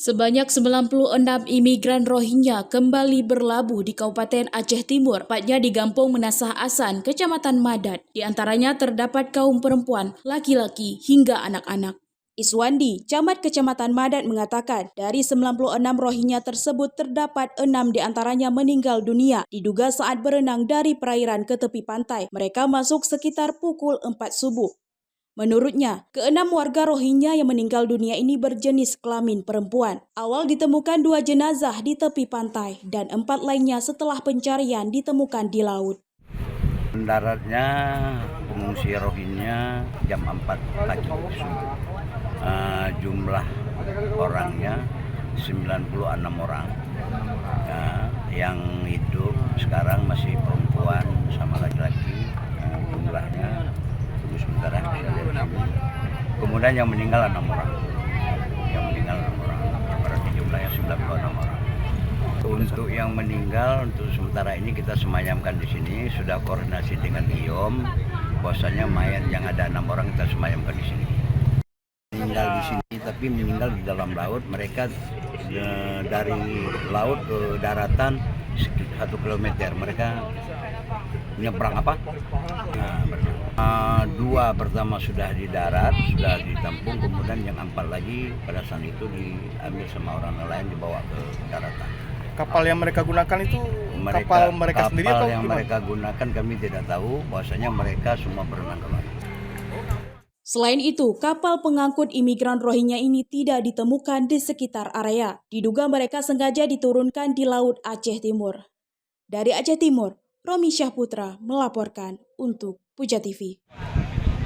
Sebanyak 96 imigran Rohingya kembali berlabuh di Kabupaten Aceh Timur, tepatnya di Gampong Menasah Asan, Kecamatan Madat. Di antaranya terdapat kaum perempuan, laki-laki, hingga anak-anak. Iswandi, Camat Kecamatan Madat mengatakan, dari 96 Rohingya tersebut terdapat 6 di antaranya meninggal dunia, diduga saat berenang dari perairan ke tepi pantai. Mereka masuk sekitar pukul 4 subuh. Menurutnya, ke-6 warga Rohingya yang meninggal dunia ini berjenis kelamin perempuan. Awal ditemukan 2 jenazah di tepi pantai dan 4 lainnya setelah pencarian ditemukan di laut. Mendaratnya pengungsi Rohingya jam 4 pagi subuh. Jumlah orangnya 96 orang. Yang hidup sekarang masih perempuan sama laki-laki. Jumlahnya tunggu sebentar. Kemudian yang meninggal 6 orang. Berarti jumlahnya 96 orang. Untuk yang meninggal, untuk sementara ini kita semayamkan di sini. Sudah koordinasi dengan IOM, bahwasanya mayat yang ada 6 orang kita semayamkan di sini. Meninggal di sini, tapi meninggal di dalam laut. Mereka dari laut ke daratan 1 kilometer. Mereka nyebrang apa? Dua pertama sudah di darat, sudah ditampung, kemudian yang 4 lagi pada saat itu diambil sama orang lain dibawa ke daratan. Kapal yang mereka gunakan itu kapal mereka sendiri atau yang gimana? mereka gunakan kami tidak tahu, bahwasanya mereka semua berenang ke laut. Selain itu, kapal pengangkut imigran Rohingya ini tidak ditemukan di sekitar area. Diduga mereka sengaja diturunkan di Laut Aceh Timur. Dari Aceh Timur, Romi Syahputra melaporkan untuk Puja TV.